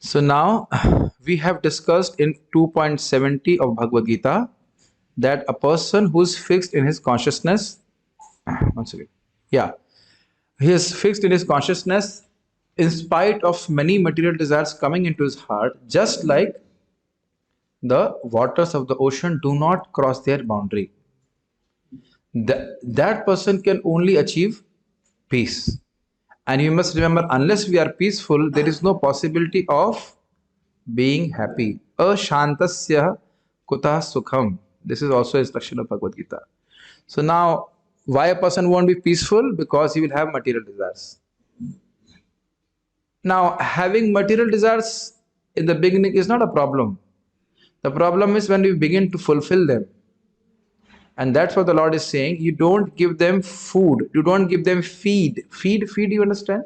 So now we have discussed in 2.70 of Bhagavad Gita that a person who's fixed in his consciousness, once again, yeah, he is fixed in his consciousness in spite of many material desires coming into his heart, just like the waters of the ocean do not cross their boundary. That person can only achieve peace. And you must remember, unless we are peaceful, there is no possibility of being happy. Ashantasya kuta sukham. This is also instruction of Bhagavad Gita. So now, why a person won't be peaceful? Because he will have material desires. Now, having material desires in the beginning is not a problem. The problem is when we begin to fulfill them. And that's what the Lord is saying. You don't give them food. You don't give them feed. Feed, you understand?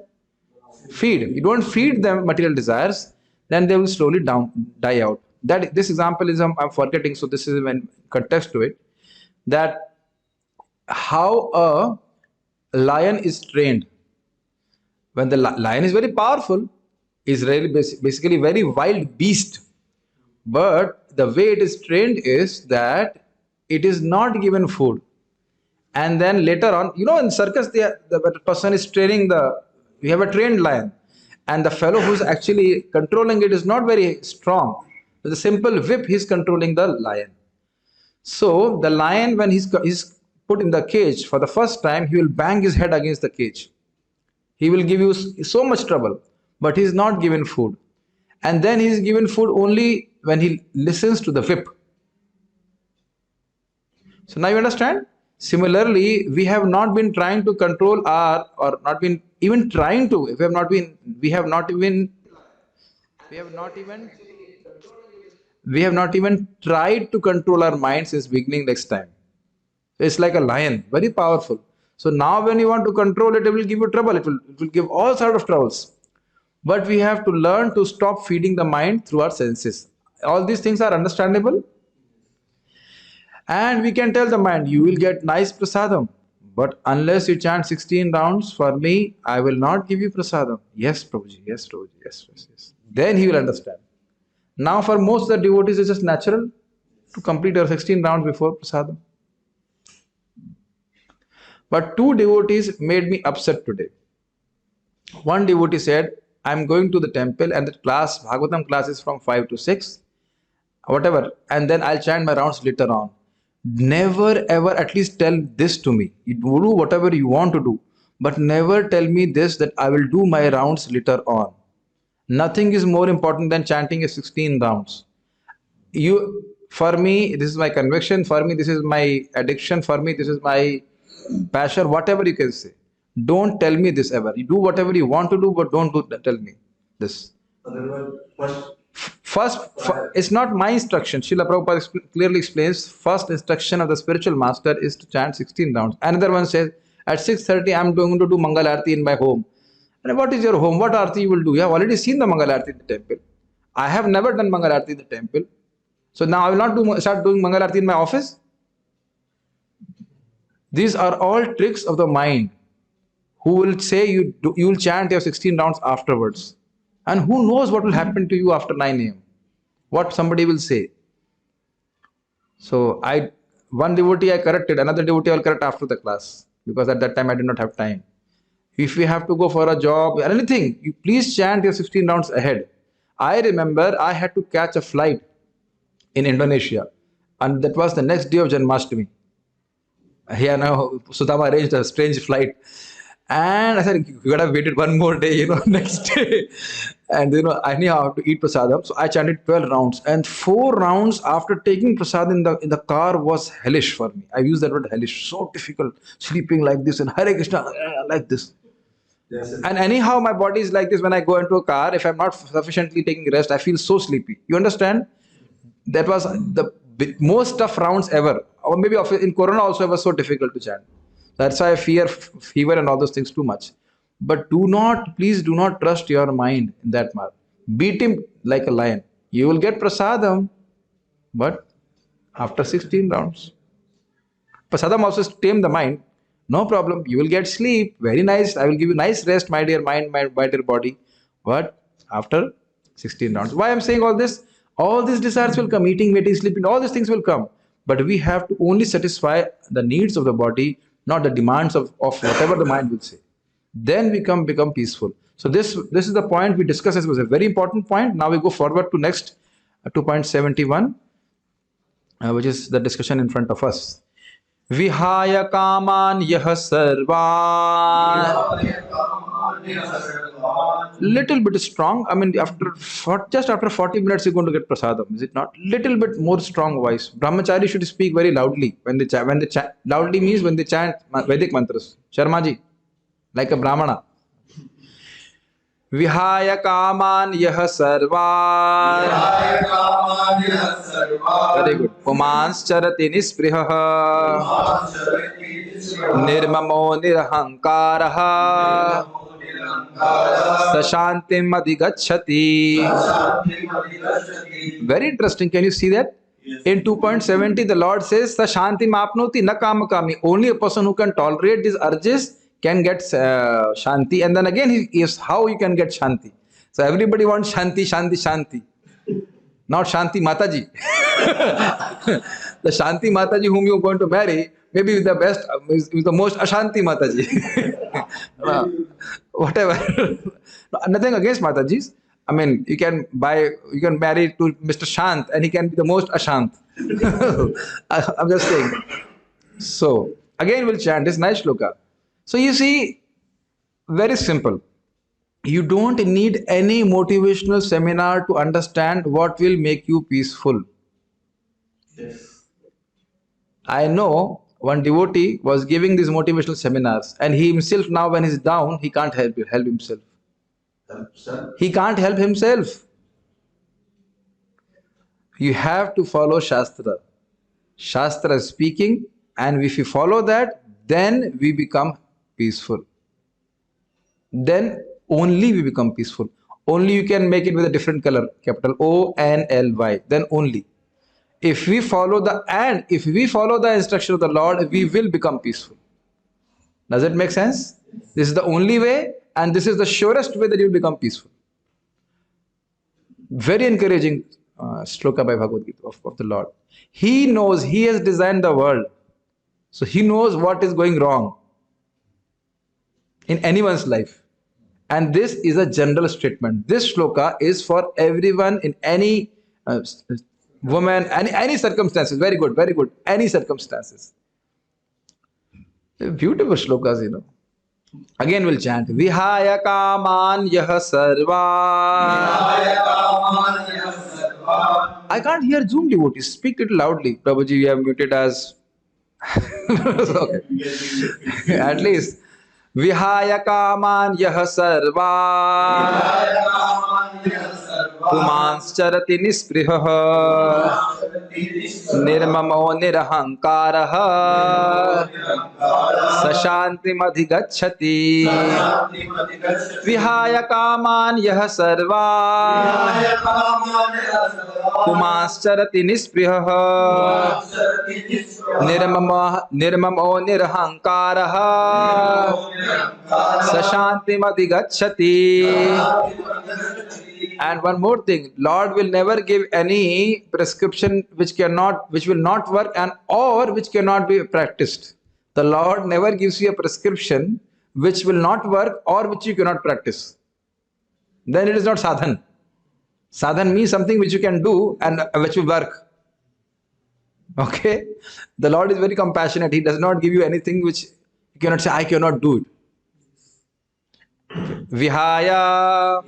Feed. You don't feed them material desires, then they will slowly die out. That this example is I'm forgetting, so this is when context to it. That how a lion is trained. When the lion is very powerful, is really basically very wild beast. But the way it is trained is that it is not given food. And then later on, in circus, the person is training we have a trained lion. And the fellow who's actually controlling it is not very strong. With a simple whip, he's controlling the lion. So the lion, when he's put in the cage for the first time, he will bang his head against the cage. He will give you so much trouble, but he's not given food. And then he's given food only when he listens to the whip. So now you understand? Similarly, we have not been trying to control or not been even trying to. If we have not even tried to control our mind since beginning next time. It's like a lion, very powerful. So now when you want to control it, it will give you trouble. It will give all sort of troubles. But we have to learn to stop feeding the mind through our senses. All these things are understandable. And we can tell the mind, you will get nice prasadam. But unless you chant 16 rounds for me, I will not give you prasadam. Yes, Prabhuji, yes, Prabhuji, yes. Then he will understand. Now for most of the devotees, it's just natural to complete your 16 rounds before prasadam. But two devotees made me upset today. One devotee said, I'm going to the temple and the class, Bhagavatam class is from 5 to 6, whatever, and then I'll chant my rounds later on. Never ever at least tell this to me. You do whatever you want to do, but never tell me this that I will do my rounds later on. Nothing is more important than chanting a 16 rounds. For me, this is my conviction. For me, this is my addiction. For me, this is my passion. Whatever you can say. Don't tell me this ever. You do whatever you want to do, but don't tell me this. First, it's not my instruction. Srila Prabhupada clearly explains, first instruction of the spiritual master is to chant 16 rounds. Another one says, at 6:30 I'm going to do Mangal Arati in my home. And what is your home? What Arati you will do? You have already seen the Mangal Arati in the temple. I have never done Mangal Arati in the temple. So now I will not start doing Mangal Arati in my office. These are all tricks of the mind, who will say you will chant your 16 rounds afterwards. And who knows what will happen to you after 9 a.m. What somebody will say. So one devotee I corrected, another devotee I will correct after the class, because at that time I did not have time. If you have to go for a job or anything, you please chant your 16 rounds ahead. I remember I had to catch a flight in Indonesia, and that was the next day of Janmashtami. Here now Sudama arranged a strange flight. And I said, you could have waited one more day, next day. And, anyhow, I have to eat prasadam. So I chanted 12 rounds. And 4 rounds after taking prasad in the car was hellish for me. I use that word hellish. So difficult. Sleeping like this and Hare Krishna like this. Yes, and anyhow, my body is like this when I go into a car. If I'm not sufficiently taking rest, I feel so sleepy. You understand? That was the most tough rounds ever. Or maybe in Corona also it was so difficult to chant. That's why I fear fever and all those things too much. But please do not trust your mind in that matter. Beat him like a lion. You will get prasadam, but after 16 rounds. Prasadam also tame the mind. No problem. You will get sleep. Very nice. I will give you nice rest, my dear mind, my dear body. But after 16 rounds. Why I'm saying all this? All these desires will come, eating, waiting, sleeping, all these things will come. But we have to only satisfy the needs of the body, not the demands of whatever the mind will say. Then we become peaceful. So this is the point we discussed. It was a very important point. Now we go forward to next 2.71, which is the discussion in front of us. Vihaya kaman yah sarvan. Little bit strong. I mean, just after 40 minutes, you're going to get prasadam. Is it not? Little bit more strong voice. Brahmachari should speak very loudly when they chant. Loudly means when they chant Vedic mantras. Sharmaji, like a brahmana. Vihaya kaman yah sarvan. Very good. Pumans charati nispriha. Nirmamo nirahankaraha. Sashantim adhigacchati. Very interesting. Can you see that? In 2.70, the Lord says, Sashantim apnoti na kamakami. Only a person who can tolerate these urges can get shanti. And then again, he gives how you can get shanti. So everybody wants shanti, shanti, shanti. Not Shanti Mataji. The Shanti Mataji whom you are going to marry, maybe the best, is the most Ashanti Mataji. Whatever. Nothing against Matajis. I mean, you can marry to Mr. Shant and he can be the most Ashant. I'm just saying. So, again we'll chant this nice shloka. So you see, very simple. You don't need any motivational seminar to understand what will make you peaceful. Yes. I know one devotee was giving these motivational seminars, and he himself now, when he's down, he can't help himself. He can't help himself. You have to follow Shastra. Shastra is speaking, and if you follow that, then we become peaceful. Then only we become peaceful. Only you can make it with a different color, capital O-N-L-Y. Then only. If we follow the instruction of the Lord, we will become peaceful. Does it make sense? This is the only way, and this is the surest way that you will become peaceful. Very encouraging shloka by Bhagavad Gita of the Lord. He knows, He has designed the world. So He knows what is going wrong in anyone's life. And this is a general statement. This shloka is for everyone in any woman, any circumstances. Very good, very good. Any circumstances. Beautiful shlokas, you know. Again we'll chant. Vihaya kaman yah sarvan. I can't hear Zoom devotees. Speak it loudly. Prabhuji, you have muted us. Okay. At least. Vihaya kaman yah sarvan. Pumans charati nispriha. Nirmamo nirahankaraha. Sashantim adhigacchati. Vihaya kaman yah sarvan. Pumans charati nispriha. Nirmamo nirahankaraha. Sashantim adhigacchati. And one more thing, Lord will never give any prescription which will not work or which cannot be practiced. The Lord never gives you a prescription which will not work or which you cannot practice. Then it is not sadhan. Sadhan means something which you can do and which will work. Okay? The Lord is very compassionate. He does not give you anything which you cannot say, I cannot do it. Vihaya,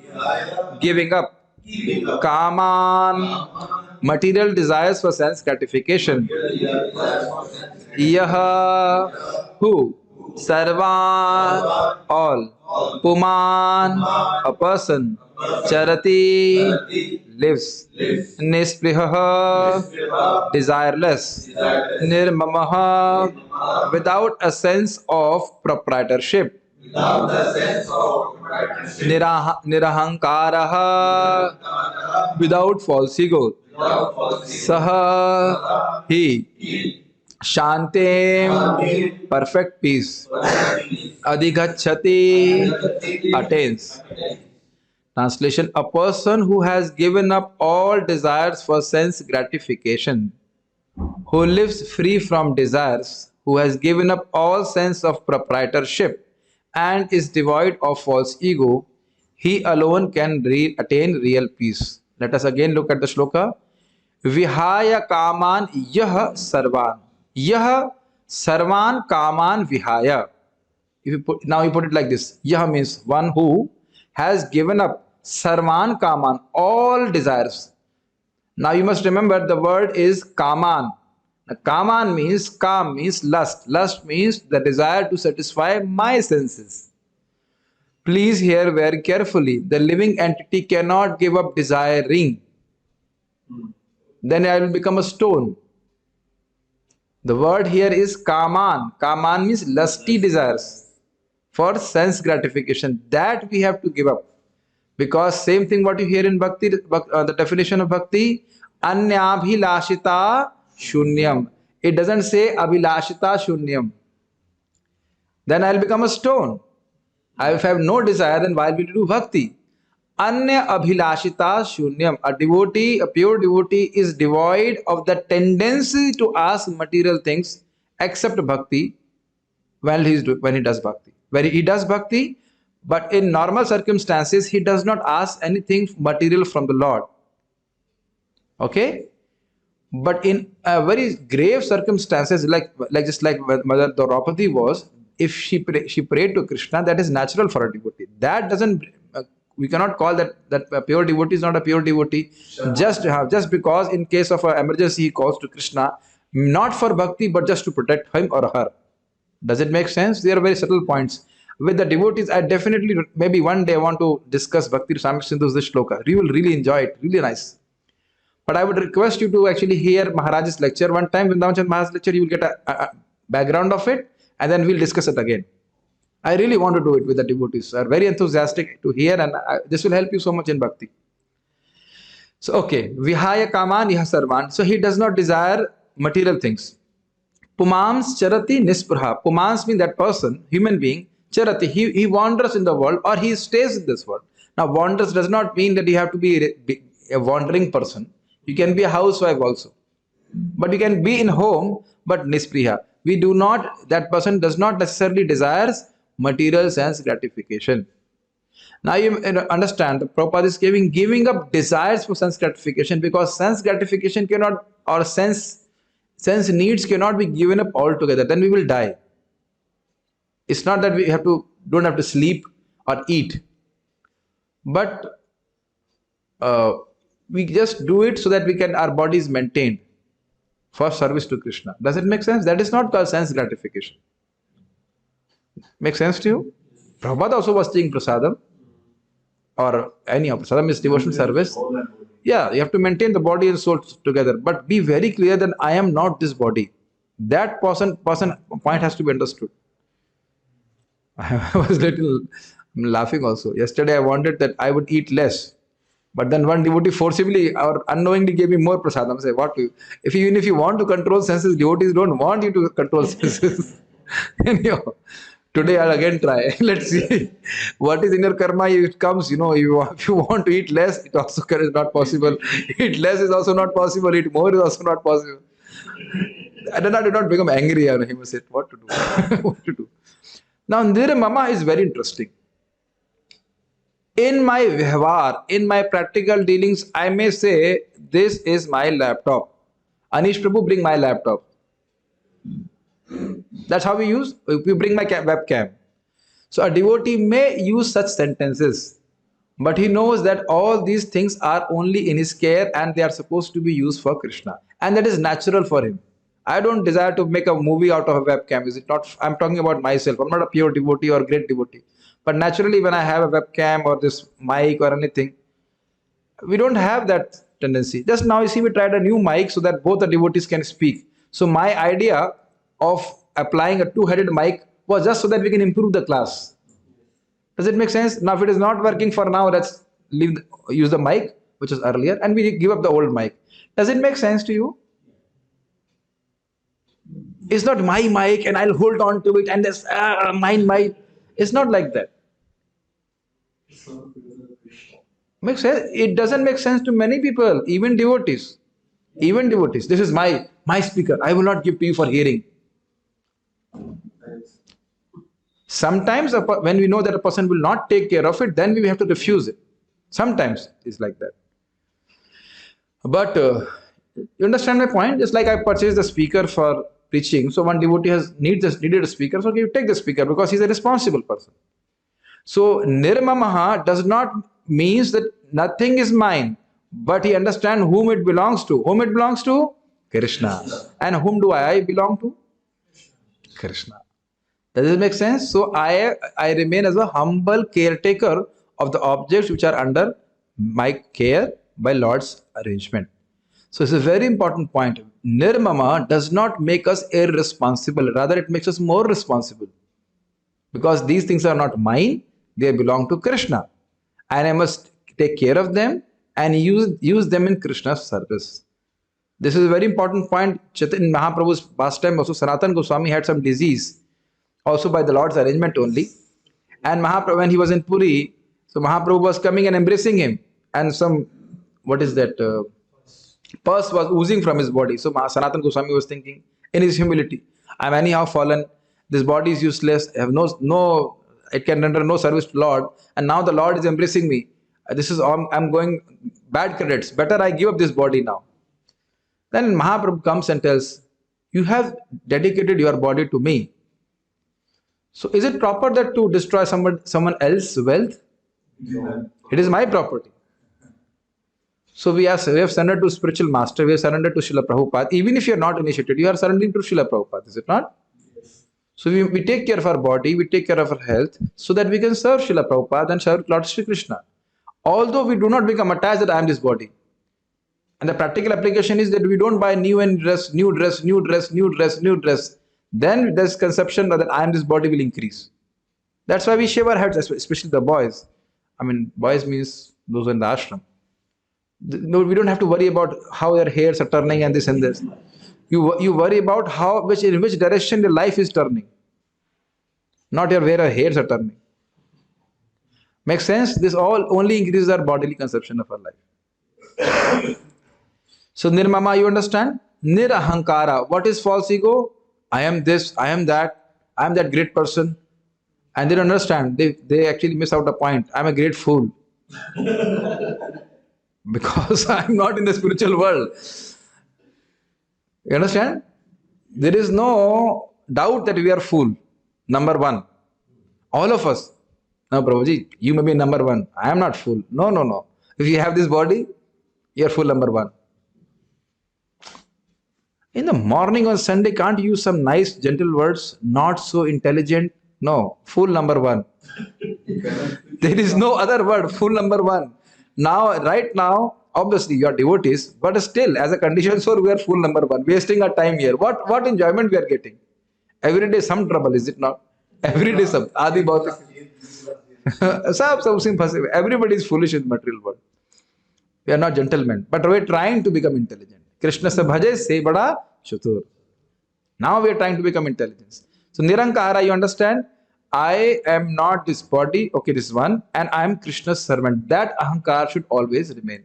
giving up. Kaman, material desires for sense gratification. Yaha, who? Sarvan, all. Puman, a person. Charati, lives. Nispriha, desireless. Nirmamaha, without a sense of proprietorship. Nirahankaraha, without false ego. Saha, he. Shantim, perfect peace. Adhigacchati, attains. Translation: a person who has given up all desires for sense gratification, who lives free from desires, who has given up all sense of proprietorship, and is devoid of false ego, he alone can attain real peace. Let us again look at the shloka. Vihaya kaman yah sarvan. Yah sarvan kaman vihaya. If you put, now you put it like this. Yah means one who has given up sarvan kaman, all desires. Now you must remember the word is kaman. Now, kaman means kam means lust. Lust means the desire to satisfy my senses. Please hear very carefully. The living entity cannot give up desiring. Then I will become a stone. The word here is kaman. Kaman means lusty desires for sense gratification. That we have to give up. Because same thing what you hear in bhakti, the definition of bhakti, anyabhilashita shunyam. It doesn't say abhilashita shunyam. Then I'll become a stone. If I have no desire, then why will we do bhakti? Anya abhilashita shunyam. A devotee, a pure devotee is devoid of the tendency to ask material things except bhakti when he does bhakti. When he does bhakti, but in normal circumstances, he does not ask anything material from the Lord. Okay? But in very grave circumstances, like Mother Draupadi was, if she prayed to Krishna, that is natural for a devotee. That doesn't, we cannot call that a pure devotee is not a pure devotee. Sure. Just because in case of an emergency he calls to Krishna, not for bhakti, but just to protect him or her. Does it make sense? They are very subtle points. With the devotees, I definitely, maybe one day I want to discuss Bhakti Rasamrita Sindhu's this shloka. You will really enjoy it, really nice. But I would request you to actually hear Maharaj's lecture. One time, Vrindavan Chand Maharaj's lecture, you will get a background of it, and then we'll discuss it again. I really want to do it with the devotees. They are very enthusiastic to hear, and this will help you so much in Bhakti. So, okay, Vihaya Kaman Iha Sarvan. So, he does not desire material things. Pumams Charati Nispraha. Pumams means that person, human being, Charati, he wanders in the world or he stays in this world. Now, wanders does not mean that you have to be a wandering person. You can be a housewife also. But you can be in home, but nispriha. That person does not necessarily desires material sense gratification. Now you understand, the Prabhupada is giving up desires for sense gratification, because sense gratification cannot, or sense needs cannot be given up altogether. Then we will die. It's not that we don't have to sleep or eat, but we just do it so that our body is maintained for service to Krishna. Does it make sense? That is not called sense gratification. Make sense to you? Prabhupada also was saying prasadam, or any of prasadam is devotional service. Yeah, you have to maintain the body and soul together, but be very clear that I am not this body. That person point has to be understood. I was laughing also. Yesterday I wanted that I would eat less. But then one devotee forcibly or unknowingly gave me more prasadam. Say, even if you want to control senses, devotees don't want you to control senses. Anyhow, today I'll again try. Let's see what is in your karma. It comes, if you want to eat less, it also is not possible. Eat less is also not possible. Eat more is also not possible. I did not become angry. He must say, what to do? What to do? Now, Nirmama is very interesting. In my vyavhar, in my practical dealings, I may say, this is my laptop. Anish Prabhu, bring my laptop. That's how we use. We bring my webcam. So a devotee may use such sentences, but he knows that all these things are only in his care and they are supposed to be used for Krishna. And that is natural for him. I don't desire to make a movie out of a webcam. Is it not? I'm talking about myself. I'm not a pure devotee or great devotee. But naturally, when I have a webcam or this mic or anything, we don't have that tendency. Just now, you see, we tried a new mic so that both the devotees can speak. So my idea of applying a two-headed mic was just so that we can improve the class. Does it make sense? Now, if it is not working for now, let's use the mic, which was earlier, and we give up the old mic. Does it make sense to you? It's not my mic and I'll hold on to it and this mine mic. It's not like that. Makes sense? It doesn't make sense to many people, even devotees. Even devotees. This is my speaker. I will not give to you for hearing. Sometimes when we know that a person will not take care of it, then we have to refuse it. Sometimes it's like that. But you understand my point? Just like I purchased the speaker for preaching, so one devotee needed a speaker, so you take the speaker because he's a responsible person. So nirmamaha does not means that nothing is mine, but he understands whom it belongs to. Whom it belongs to? Krishna. And whom do I belong to? Krishna. Does it make sense? So I remain as a humble caretaker of the objects which are under my care by Lord's arrangement. So it's a very important point. Nirmama does not make us irresponsible. Rather, it makes us more responsible. Because these things are not mine, they belong to Krishna. And I must take care of them and use them in Krishna's service. This is a very important point. In Mahaprabhu's pastime also, Sanatana Goswami had some disease, also by the Lord's arrangement only. And Mahaprabhu, when he was in Puri, so Mahaprabhu was coming and embracing him. And some, what is that, pus was oozing from his body. So Sanatana Goswami was thinking, in his humility, I am anyhow fallen, this body is useless, I have it can render no service to Lord, and now the Lord is embracing me. This is I'm going bad credits. Better I give up this body now. Then Mahaprabhu comes and tells, you have dedicated your body to me. So is it proper that to destroy someone else's wealth? No. It is my property. So we have surrendered to spiritual master, we have surrendered to Srila Prabhupada. Even if you are not initiated, you are surrendering to Srila Prabhupada, is it not? Yes. So we take care of our body, we take care of our health, so that we can serve Srila Prabhupada and serve Lord Shri Krishna. Although we do not become attached that I am this body. And the practical application is that we don't buy new dress. Then this conception that I am this body will increase. That's why we shave our heads, especially the boys. I mean, boys means those in the ashram. No, we don't have to worry about how their hairs are turning and this and this. You worry about in which direction your life is turning, not where your hairs are turning. Makes sense? This all only increases our bodily conception of our life. So nirmama, you understand? Nirahankara. What is false ego? I am this, I am that, I am that great person. And they don't understand. They actually miss out a point. I am a great fool. Because I am not in the spiritual world. You understand? There is no doubt that we are fool. Number one. All of us. No, Prabhuji, you may be number one. I am not fool. No. If you have this body, you are fool number one. In the morning on Sunday, can't you use some nice, gentle words? Not so intelligent. No, fool number one. There is no other word. Fool number one. Now, right now, obviously you are devotees, but still, as a conditioned soul, we are fool number one. Wasting our time here. What enjoyment we are getting? Every day some trouble, is it not? Every day some. Adi Bhautik. Everybody is foolish in the material world. We are not gentlemen, but we are trying to become intelligent. Krishna se bhaje se bada chatur. Now we are trying to become intelligent. So Nirankara, you understand? I am not this body, okay, this one, and I am Krishna's servant. That ahankar should always remain.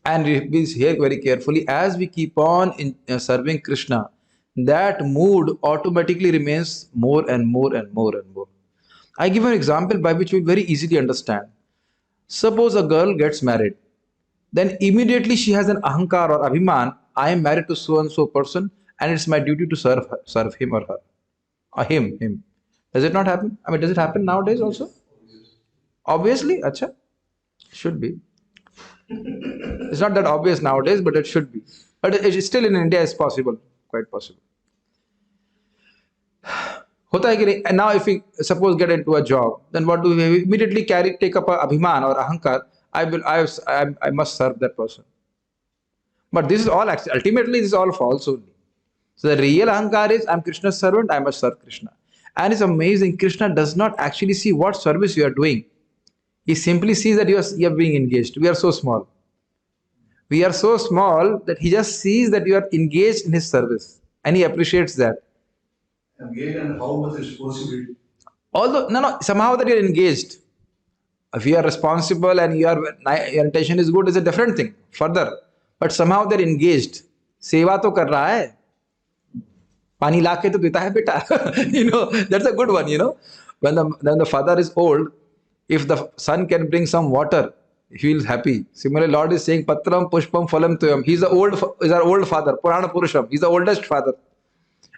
And we hear very carefully, as we keep on serving Krishna, that mood automatically remains more and more and more and more. I give an example by which we very easily understand. Suppose a girl gets married, then immediately she has an ahankar or abhiman, I am married to so and so person, and it's my duty to serve him or her. Him. Does it not happen? I mean, does it happen nowadays also? Obviously, acha. Should be. It's not that obvious nowadays, but it should be. But it is still in India is possible, quite possible. And now if we suppose get into a job, then what do we immediately take up a abhiman or ahankar? I must serve that person. But this is all ultimately this is all false only. So the real ahankar is I am Krishna's servant, I must serve Krishna. And it's amazing, Krishna does not actually see what service you are doing. He simply sees that you are being engaged. We are so small. We are so small that he just sees that you are engaged in his service. And he appreciates that. Again, and how much responsibility? Although, somehow that you are engaged. If you are responsible and your intention is good, is a different thing further. But somehow they're engaged. सेवा तो कर रहा है, पानी ला के तो देता है बेटा. That's a good one. When the father is old, if the son can bring some water, he feels happy. Similarly, Lord is saying, Patram Pushpam Phalam Tuyam. He's our old father, Purana Purusham. He's the oldest father.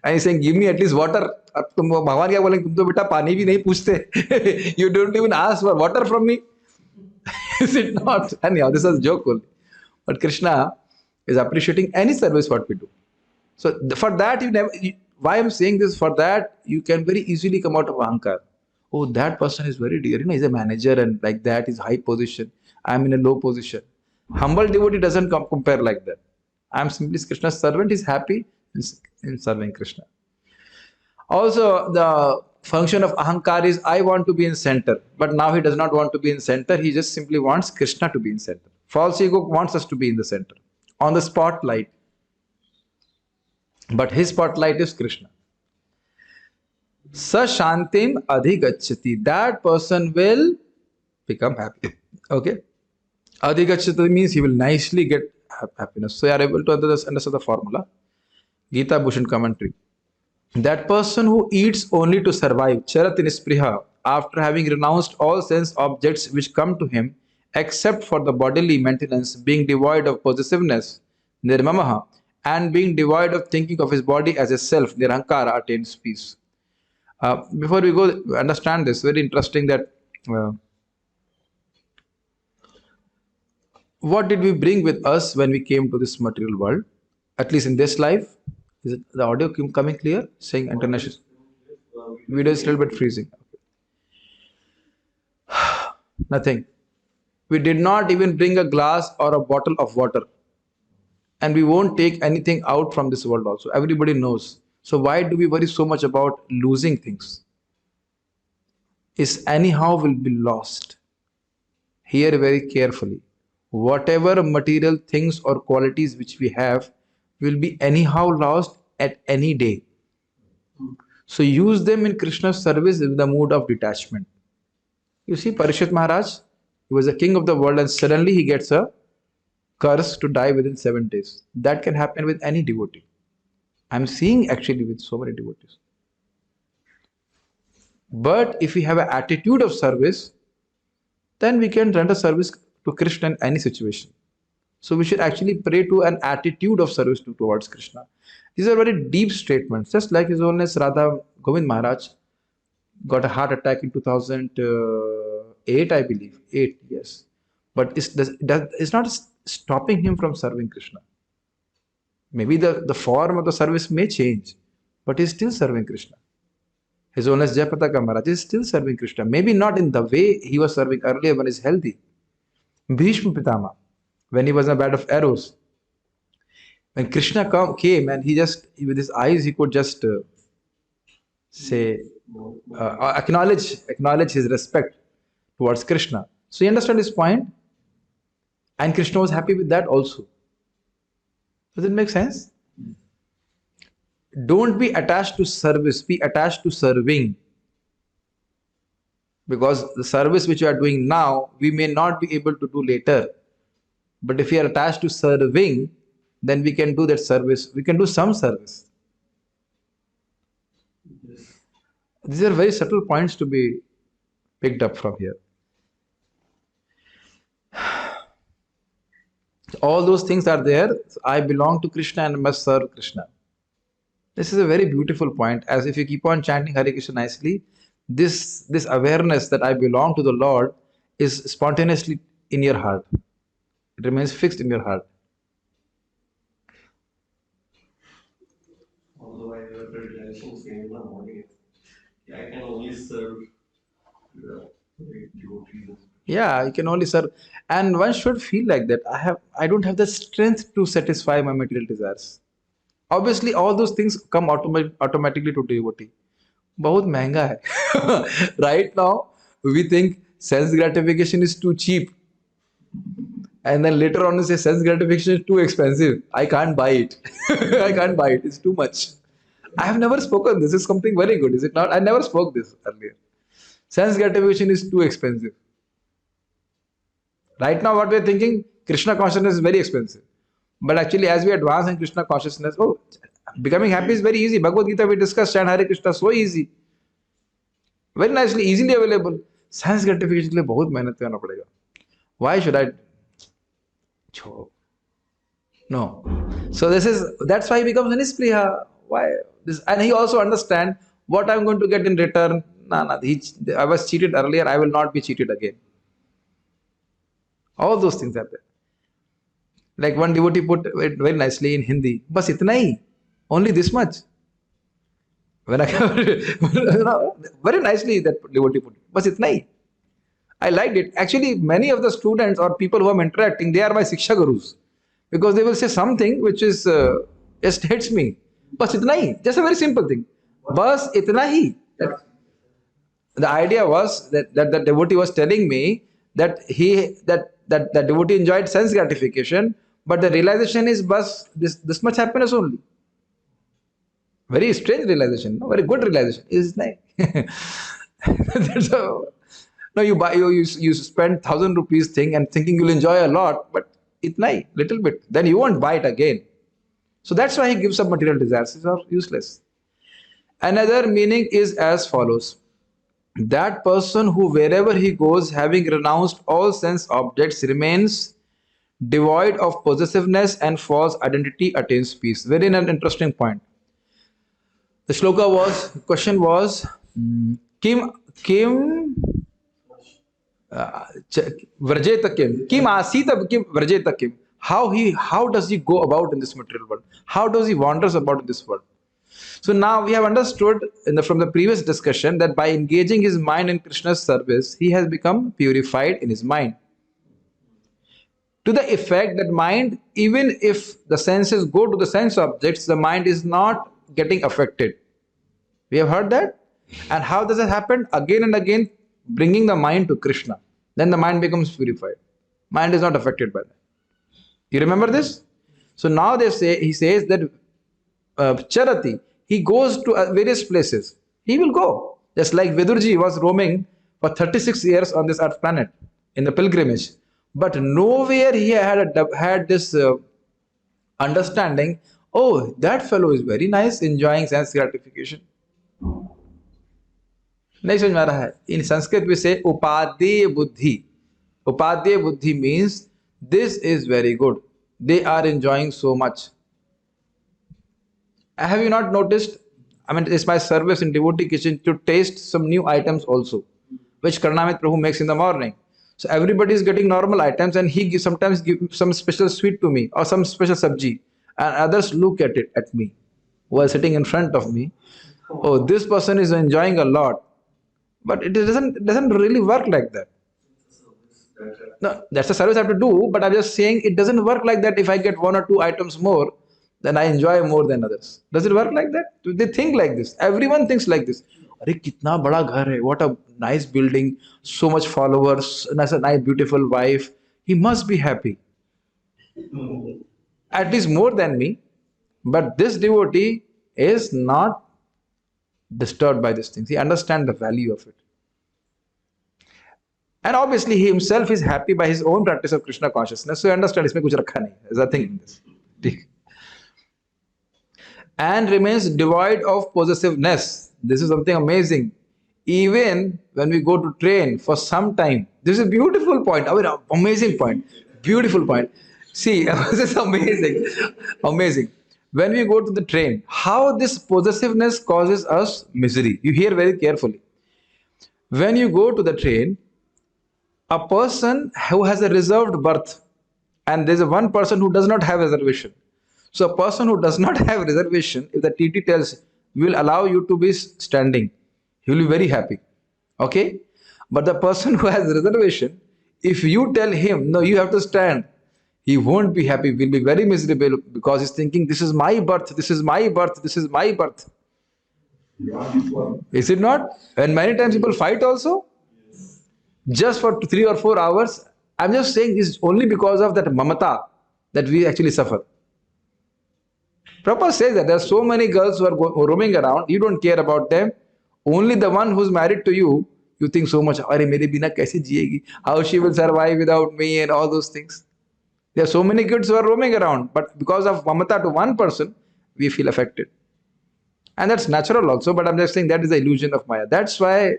And he's saying, give me at least water. अब तुम भगवान क्या बोलेंगे, तुम तो बेटा पानी भी नहीं पूछते. You don't even ask for water from me. Is it not? Anyhow, this is a joke only. But Krishna is appreciating any service what we do. So for that, why I'm saying this, for that, you can very easily come out of ahankar. Oh, that person is very dear. He's a manager and like that is high position. I'm in a low position. Humble devotee doesn't compare like that. I'm simply Krishna's servant. He's happy in serving Krishna. Also, the function of ahankar is I want to be in center. But now he does not want to be in center. He just simply wants Krishna to be in center. False ego wants us to be in the center, on the spotlight. But his spotlight is Krishna. Sa shantim adhigacchati. That person will become happy. Okay? Adhigacchati means he will nicely get happiness. So you are able to understand the formula. Gita Bhushan commentary. That person who eats only to survive, charat nispriha, after having renounced all sense objects which come to him, except for the bodily maintenance, being devoid of possessiveness, nirmamaha, and being devoid of thinking of his body as a self, nirankara, attains peace. Before we go, understand this, very interesting that what did we bring with us when we came to this material world, at least in this life? Is it the audio coming clear? Saying international video is a little bit freezing. Nothing. We did not even bring a glass or a bottle of water. And we won't take anything out from this world also. Everybody knows. So why do we worry so much about losing things? Is anyhow will be lost. Hear very carefully. Whatever material things or qualities which we have will be anyhow lost at any day. So use them in Krishna's service with the mood of detachment. You see, Parishit Maharaj, he was the king of the world and suddenly he gets a curse to die within 7 days. That can happen with any devotee. I'm seeing actually with so many devotees. But if we have an attitude of service, then we can render service to Krishna in any situation. So we should actually pray to an attitude of service towards Krishna. These are very deep statements. Just like His Holiness Radha Govind Maharaj got a heart attack in 2008, I believe. 8, yes. But it's not stopping him from serving Krishna. Maybe the form of the service may change, but he's still serving Krishna. His Holiness Jayapataka Maharaj is still serving Krishna. Maybe not in the way he was serving earlier when he's healthy. Bhishma Pitama, when he was in a bed of arrows, when Krishna came and he just, with his eyes, he could just acknowledge his respect towards Krishna. So you understand his point? And Krishna was happy with that also. Does it make sense? Don't be attached to service, be attached to serving. Because the service which you are doing now, we may not be able to do later. But if we are attached to serving, then we can do that service. We can do some service. Yes. These are very subtle points to be picked up from here. All those things are there. I belong to Krishna and must serve Krishna. This is a very beautiful point. As if you keep on chanting Hare Krishna nicely, this awareness that I belong to the Lord is spontaneously in your heart. It remains fixed in your heart. Although I have a realization saying in the morning, I can only serve the devotees. Yeah, you can only serve. And one should feel like that. I don't have the strength to satisfy my material desires. Obviously, all those things come automatically to devotee. बहुत महंगा है. Right now, we think sense gratification is too cheap. And then later on we say sense gratification is too expensive. I can't buy it. I can't buy it. It's too much. I have never spoken this. Is something very good, is it not? I never spoke this earlier. Sense gratification is too expensive. Right now, what we are thinking, Krishna consciousness is very expensive. But actually, as we advance in Krishna consciousness, oh, becoming happy is very easy. Bhagavad Gita, we discussed, chant Hare Krishna, so easy. Very nicely, easily available. Sense gratification के लिए बहुत मेहनत करना पड़ेगा. Why should I? No. So that's why he becomes nispriha. Why? And he also understands what I'm going to get in return. I was cheated earlier, I will not be cheated again. All those things are there. Like one devotee put it very nicely in Hindi. Bas itna hi. Only this much. When I very nicely that devotee put it. Bas itna hi. I liked it. Actually, many of the students or people who I'm interacting, they are my Siksha Gurus. Because they will say something which is just hits me. Bas itna hi. Just a very simple thing. Bas itna hi. The idea was that the devotee was telling me that that the devotee enjoyed sense gratification, but the realization is bas this much happiness only. Very strange realization, no? Very good realization. Is nice. No, you spend 1,000 rupees thing and thinking you'll enjoy a lot, but itna little bit. Then you won't buy it again. So that's why he gives up material desires. These are useless. Another meaning is as follows. That person who wherever he goes, having renounced all sense objects, remains devoid of possessiveness and false identity, attains peace. Very an interesting point. The question was, Kim Vrajeta Kim Asita Kim Vrajeta Kim. How does he go about in this material world? How does he wanders about in this world? So now we have understood from the previous discussion that by engaging his mind in Krishna's service, he has become purified in his mind. To the effect that mind, even if the senses go to the sense objects, the mind is not getting affected. We have heard that? And how does it happen? Again and again, bringing the mind to Krishna. Then the mind becomes purified. Mind is not affected by that. You remember this? So now he says that Charati, he goes to various places. He will go. Just like Vidurji was roaming for 36 years on this earth planet in the pilgrimage. But nowhere he had this understanding, oh, that fellow is very nice, enjoying sense gratification. नहीं समझ में आ रहा है. In Sanskrit we say upadhyaya buddhi. Upadhyaya buddhi means this is very good. They are enjoying so much. Have you not noticed? I mean, it's my service in devotee kitchen to taste some new items also, which Karnamit Prabhu makes in the morning. So everybody is getting normal items, and he sometimes gives some special sweet to me or some special sabji, and others look at me while sitting in front of me. Oh, this person is enjoying a lot, but it doesn't really work like that. No, that's a service I have to do, but I'm just saying it doesn't work like that. If I get 1 or 2 items more, then I enjoy more than others. Does it work like that? They think like this. Everyone thinks like this. Arey, kitna bada ghar hai. What a nice building. So much followers. Nice, beautiful wife. He must be happy. At least more than me. But this devotee is not disturbed by these things. He understands the value of it. And obviously he himself is happy by his own practice of Krishna consciousness. So he understands, isme kuch rakha nahi. There's nothing in this. And remains devoid of possessiveness. This is something amazing. Even when we go to train for some time, this is a beautiful point, amazing point, beautiful point. See, this is amazing, amazing. When we go to the train, how this possessiveness causes us misery. You hear very carefully. When you go to the train, a person who has a reserved berth, and there's one person who does not have reservation. So a person who does not have reservation, if the TT tells, we will allow you to be standing, he will be very happy. Okay? But the person who has reservation, if you tell him, no, you have to stand, he won't be happy, will be very miserable because he's thinking, this is my birth, this is my birth, this is my birth. Is it not? And many times people fight also, just for 3 or 4 hours. I'm just saying this only because of that mamata that we actually suffer. Prabhupada says that there are so many girls who are roaming around, you don't care about them. Only the one who's married to you, You think so much, अरे मेरे बिना कैसे जिएगी? How she will survive without me and all those things. There are so many kids who are roaming around, but because of mamata to one person, we feel affected. And that's natural also, but I'm just saying that is the illusion of Maya. That's why,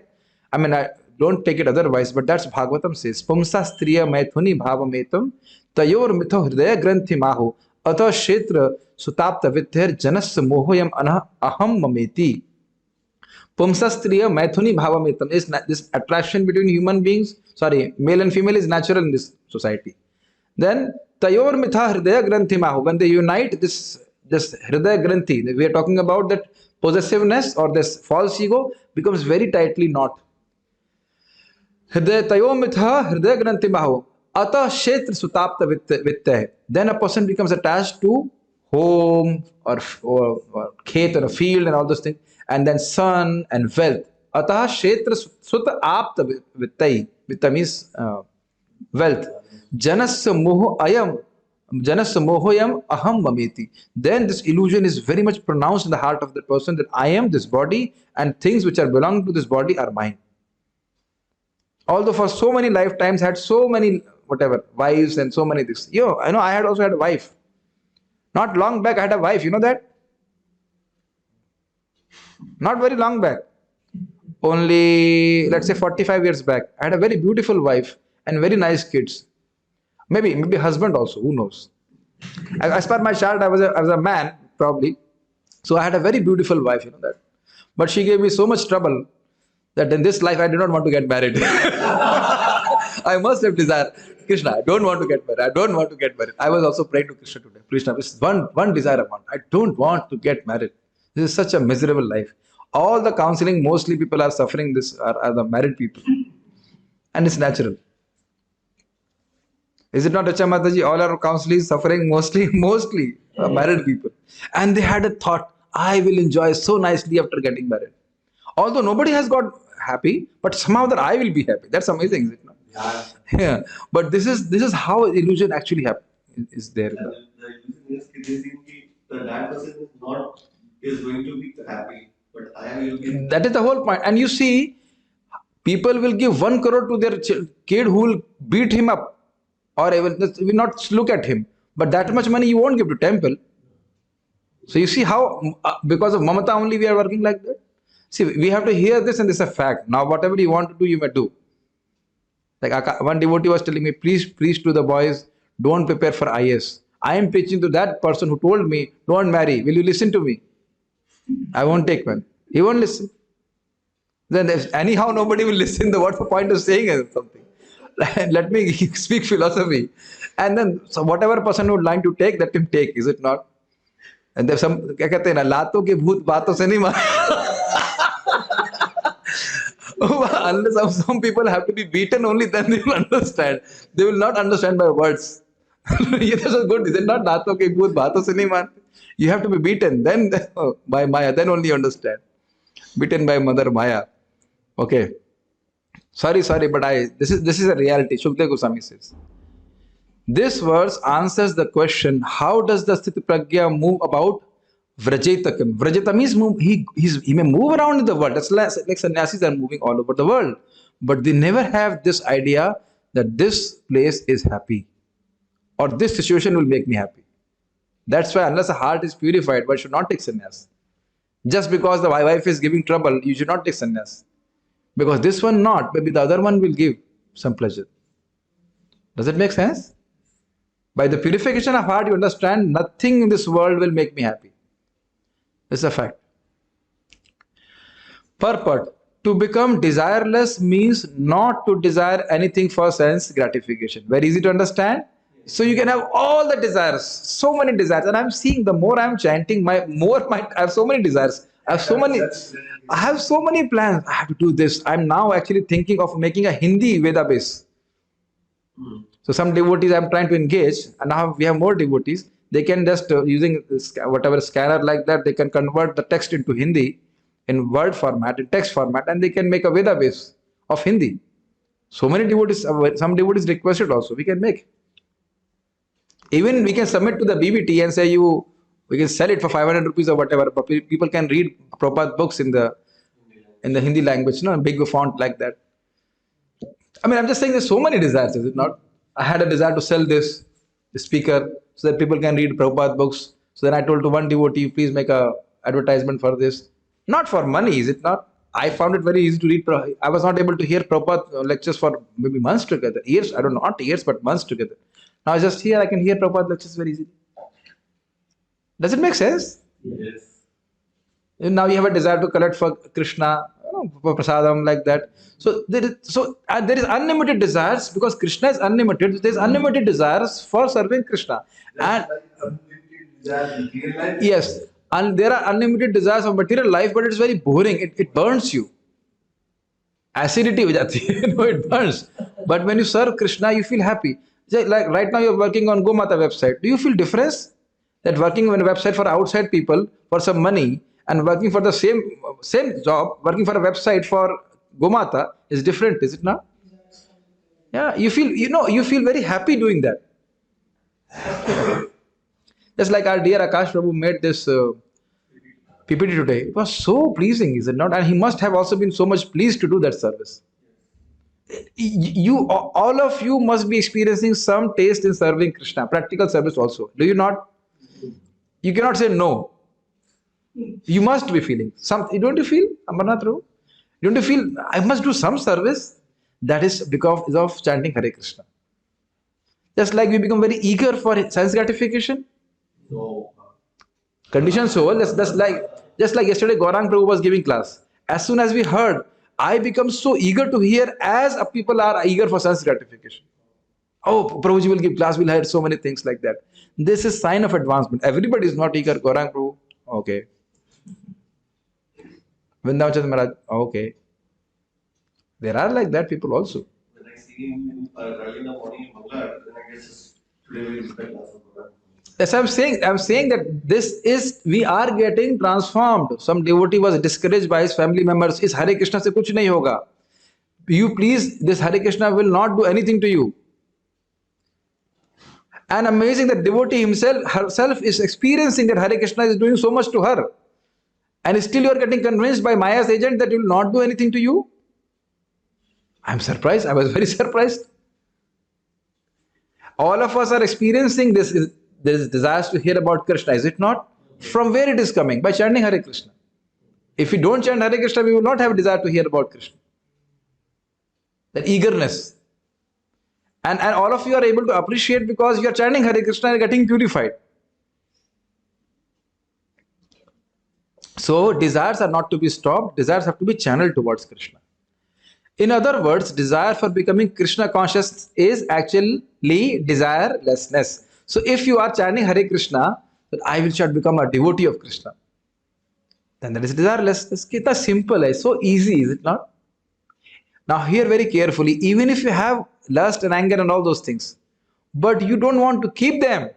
I mean, I don't take it otherwise, but that's Bhagavatam says, Pumsa striya maithuni bhavametam tayor mitho hridaya granthi maho atha kshetra sutapta vidhir janasya mohoyam aham mameti. Pumsa striya maithuni bhavametam is this attraction between human beings, sorry, male and female is natural in this society. Then tayor mitha hridaya granthi maho, when they unite this hridaya granthi, we are talking about that possessiveness or this false ego becomes very tightly knot. Hridaya tayo mitha hridaya granthi maho ata kshetra sutapta vittah. Then a person becomes attached to home or khet or a field and all those things, and then son and wealth. Atah kshetra sutapta vittai. Vitta means wealth. Janasya mohoyam aham mameti. Then this illusion is very much pronounced in the heart of the person that I am this body and things which are belonging to this body are mine. Although for so many lifetimes had so many whatever wives and so many things. I know I had also had a wife. Not long back I had a wife, you know that? Not very long back. Only let's say 45 years back. I had a very beautiful wife and very nice kids. Maybe husband also, who knows? As per my chart, I was a man, probably. So I had a very beautiful wife, you know that. But she gave me so much trouble that in this life I did not want to get married. I must have desired, Krishna, I don't want to get married. I don't want to get married. I was also praying to Krishna today. Krishna, this is one desire I want. I don't want to get married. This is such a miserable life. All the counseling, mostly people are suffering this, are the married people. And it's natural. Is it not, Acha Mataji? All our counseling is suffering mostly married people. And they had a thought, I will enjoy so nicely after getting married. Although nobody has got happy, but somehow that I will be happy. That's amazing, is it not? Yeah. But this is how illusion actually is there. The illusion is that person is going to be happy, but I will be. That is the whole point. And you see, people will give 1 crore to their kid who will beat him up. Or will not look at him. But that much money you won't give to temple. So you see how, because of mamata only we are working like that. See, we have to hear this and this is a fact. Now whatever you want to do, you may do. Like one devotee was telling me, please preach to the boys, don't prepare for IS. I am preaching to that person who told me, don't marry. Will you listen to me? I won't take one. He won't listen. Then anyhow nobody will listen. What's the point of saying something? Let me speak philosophy. And then so whatever person would like to take, let him take, is it not? And there's some, क्या कहते हैं ना, लातों के भूत बातों से नहीं मार. Unless some people have to be beaten only, then they will understand. They will not understand by words. This is good, is it not? लातों के भूत बातों से नहीं मार. You have to be beaten, then by Maya, then only you understand. Beaten by Mother Maya. Okay. Sorry, but this is a reality. Shukdev Goswami says. This verse answers the question, how does the Sthiti Pragya move about Vrajetakam? Vrajeta means move, he may move around in the world. That's like sannyasis are moving all over the world. But they never have this idea that this place is happy. Or this situation will make me happy. That's why unless the heart is purified, one should not take sannyas. Just because the wife is giving trouble, you should not take sannyas. Because this one not, maybe the other one will give some pleasure. Does it make sense? By the purification of heart, you understand nothing in this world will make me happy. It's a fact. Purport. To become desireless means not to desire anything for sense gratification. Very easy to understand. So you can have all the desires, so many desires. And I'm seeing the more I'm chanting, I have so many desires. I have so many plans. I have to do this. I'm now actually thinking of making a Hindi Veda base. So some devotees I'm trying to engage, and now we have more devotees. They can just using whatever scanner like that, they can convert the text into Hindi in word format, in text format, and they can make a Veda base of Hindi. So many devotees, some devotees requested also. We can make. Even we can submit to the BBT and say we can sell it for 500 rupees or whatever. But people can read Prabhupada books in the Hindi language, big font like that. I mean, I'm just saying there's so many desires, is it not? I had a desire to sell this speaker, so that people can read Prabhupada books. So then I told to one devotee, please make a advertisement for this. Not for money, is it not? I found it very easy to read. I was not able to hear Prabhupada lectures for maybe months together. Years, I don't know, not years, but months together. Now just here, I can hear Prabhupada lectures very easily. Does it make sense? Yes. And now you have a desire to collect for Krishna, for prasadam, like that. So there is unlimited desires because Krishna is unlimited. There is unlimited desires for serving Krishna, and yes, and there are unlimited desires of material life, but it's very boring. It burns you. Acidity ho jati hai. No, it burns. But when you serve Krishna, you feel happy. Like right now, you're working on Gomata website. Do you feel difference? That working on a website for outside people for some money and working for the same job, working for a website for Gomata is different, is it not? Yeah, you feel very happy doing that. Just like our dear Akash Prabhu made this PPT today. It was so pleasing, is it not? And he must have also been so much pleased to do that service. All of you must be experiencing some taste in serving Krishna, practical service also. Do you not? You cannot say no. You must be feeling something. Don't you feel, Amarnath Prabhu? Don't you feel I must do some service? That is because of chanting Hare Krishna. Just like we become very eager for sense gratification. No. Conditioned soul, just like yesterday Gaurang Prabhu was giving class. As soon as we heard, I become so eager to hear as people are eager for sense gratification. Oh, Prabhuji will give class, we'll hear so many things like that. This is sign of advancement. Everybody is not eager. Gaurang Prabhu, okay. Vrindavan Maharaj, okay. There are like that people also. When I see him early in the morning in Bangla, then I guess today we will the class of Bangla. Yes, I'm saying that we are getting transformed. Some devotee was discouraged by his family members. Is Hare Krishna se kuch nahi hoga. You please, this Hare Krishna will not do anything to you. And amazing that devotee herself is experiencing that Hare Krishna is doing so much to her. And still you are getting convinced by Maya's agent that it will not do anything to you. I'm surprised. I was very surprised. All of us are experiencing this desires to hear about Krishna, is it not? From where it is coming? By chanting Hare Krishna. If we don't chant Hare Krishna, we will not have a desire to hear about Krishna. That eagerness. And all of you are able to appreciate because you are chanting Hare Krishna and getting purified. So desires are not to be stopped. Desires have to be channeled towards Krishna. In other words, desire for becoming Krishna conscious is actually desirelessness. So if you are chanting Hare Krishna, that I shall become a devotee of Krishna, then that is desireless. It's simple, it's so easy, is it not? Now hear very carefully, even if you have lust and anger and all those things, but you don't want to keep them,